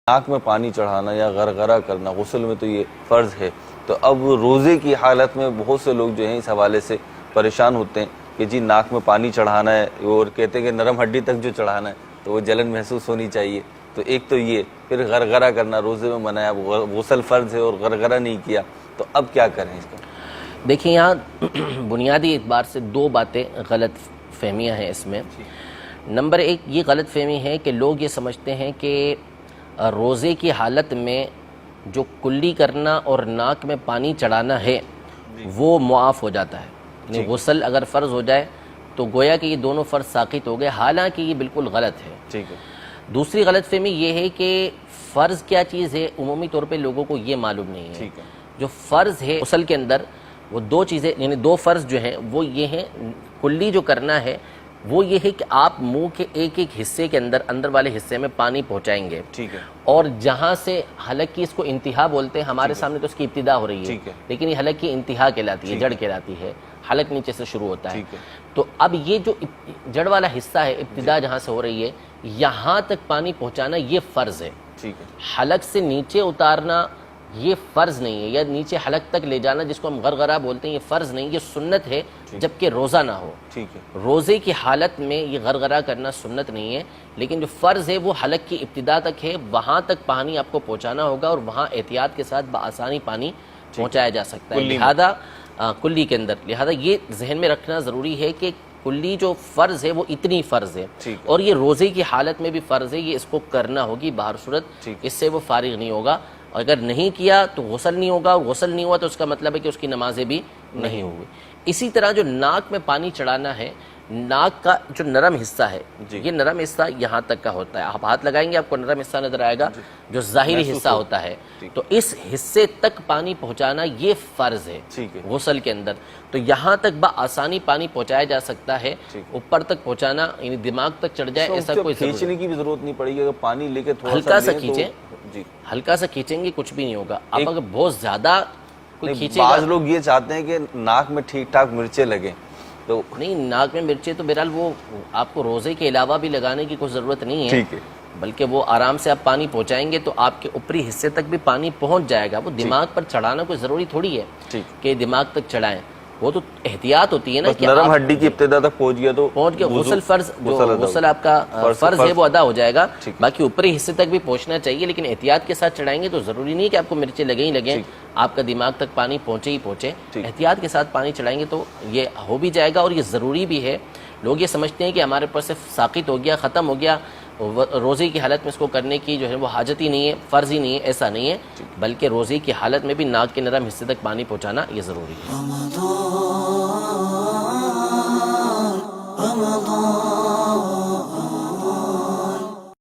ناک میں پانی چڑھانا یا غرغرہ کرنا غسل میں تو یہ فرض ہے، تو اب روزے کی حالت میں بہت سے لوگ جو ہیں اس حوالے سے پریشان ہوتے ہیں کہ جی ناک میں پانی چڑھانا ہے، اور کہتے ہیں کہ نرم ہڈی تک جو چڑھانا ہے تو وہ جلن محسوس ہونی چاہیے. تو ایک تو یہ، پھر غرغرہ کرنا روزے میں منع ہے، اب غسل فرض ہے اور غرغرہ نہیں کیا، تو اب کیا کریں اس کا؟ دیکھیں یہاں بنیادی اعتبار سے دو باتیں غلط فہمیاں ہیں اس میں. نمبر ایک یہ غلط فہمی ہے کہ لوگ یہ سمجھتے ہیں کہ روزے کی حالت میں جو کلی کرنا اور ناک میں پانی چڑھانا ہے وہ معاف ہو جاتا ہے. یعنی غسل اگر فرض ہو جائے تو گویا کہ یہ دونوں فرض ساقط ہو گئے، حالانکہ یہ بالکل غلط ہے. ٹھیک ہے. دوسری غلط فہمی یہ ہے کہ فرض کیا چیز ہے عمومی طور پہ لوگوں کو یہ معلوم نہیں ہے. ٹھیک ہے. جو فرض ہے غسل کے اندر وہ دو چیزیں، یعنی دو فرض جو ہیں وہ یہ ہیں، کلی جو کرنا ہے وہ یہ ہے کہ آپ منہ کے ایک ایک حصے کے اندر والے حصے میں پانی پہنچائیں گے. ٹھیک ہے. اور جہاں سے حلق کی، اس کو انتہا بولتے ہیں، ہمارے سامنے تو اس کی ابتدا ہو رہی ہے لیکن یہ حلق کی انتہا کہلاتی ہے، جڑ کہلاتی ہے، حلق نیچے سے شروع ہوتا ہے. تو اب یہ جو جڑ والا حصہ ہے، ابتدا جہاں سے ہو رہی ہے، یہاں تک پانی پہنچانا یہ فرض ہے. حلق سے نیچے اتارنا یہ فرض نہیں ہے، یا نیچے حلق تک لے جانا جس کو ہم غرغرہ بولتے ہیں یہ فرض نہیں، یہ سنت ہے جبکہ روزہ نہ ہو. روزے کی حالت میں یہ غرغرہ کرنا سنت نہیں ہے، لیکن جو فرض ہے وہ حلق کی ابتدا تک ہے، وہاں تک پانی آپ کو پہنچانا ہوگا اور وہاں احتیاط کے ساتھ بآسانی پانی پہنچایا جا سکتا ہے. لہذا کلی کے اندر، لہذا یہ ذہن میں رکھنا ضروری ہے کہ کلی جو فرض ہے وہ اتنی فرض ہے، اور یہ روزے کی حالت میں بھی فرض ہے، یہ اس کو کرنا ہوگی بہر صورت، اس سے وہ فارغ نہیں ہوگا. اگر نہیں کیا تو غسل نہیں ہوگا، غسل نہیں ہوا تو اس کا مطلب ہے کہ اس کی نمازیں بھی نہیں ہوئی. اسی طرح جو ناک میں پانی چڑھانا ہے، ناک کا جو نرم حصہ ہے یہ نرم حصہ یہاں تک کا ہوتا ہے. آپ ہاتھ لگائیں گے آپ کو نرم حصہ نظر آئے گا جو ظاہری حصہ ہوتا ہے، تو اس حصے تک پانی پہنچانا یہ فرض ہے غسل کے اندر. تو یہاں تک بآسانی پانی پہنچایا جا سکتا ہے، اوپر تک پہنچانا یعنی دماغ تک چڑھ جائے ایسا کوئی کھینچنے کی بھی ضرورت نہیں پڑے گی. اگر پانی لے کے ہلکا سا کھینچیں، ہلکا سا کھینچیں گے کچھ بھی نہیں ہوگا. آپ اگر بہت زیادہ کوئی کھینچے گا، بعض لوگ یہ چاہتے ہیں کہ ناک میں ٹھیک ٹھاک مرچیں لگیں، تو نہیں، ناک میں مرچیں تو بہرحال وہ آپ کو روزے کے علاوہ بھی لگانے کی کوئی ضرورت نہیں ہے، بلکہ وہ آرام سے آپ پانی پہنچائیں گے تو آپ کے اوپری حصے تک بھی پانی پہنچ جائے گا. وہ دماغ پر چڑھانا کوئی ضروری تھوڑی ہے کہ دماغ تک چڑھائیں، وہ تو احتیاط ہوتی ہے نا کہ نرم ہڈی کی ابتدا تک پہنچ گیا تو غسل فرض، جو غسل آپ کا فرض ہے وہ ادا ہو جائے گا. باقی اوپری حصے تک بھی پہنچنا چاہیے، لیکن احتیاط کے ساتھ چڑھائیں گے تو ضروری نہیں کہ آپ کو مرچیں لگیں ہی لگیں، آپ کا دماغ تک پانی پہنچے ہی پہنچے. احتیاط کے ساتھ پانی چڑھائیں گے تو یہ ہو بھی جائے گا، اور یہ ضروری بھی ہے. لوگ یہ سمجھتے ہیں کہ ہمارے پر سے ساقط ہو گیا، ختم ہو گیا، روزے کی حالت میں اس کو کرنے کی جو ہے وہ حاجت ہی نہیں ہے، فرض ہی نہیں ہے. ایسا نہیں ہے، بلکہ روزے کی حالت میں بھی ناک کے نرم حصے تک پانی پہنچانا یہ ضروری ہے.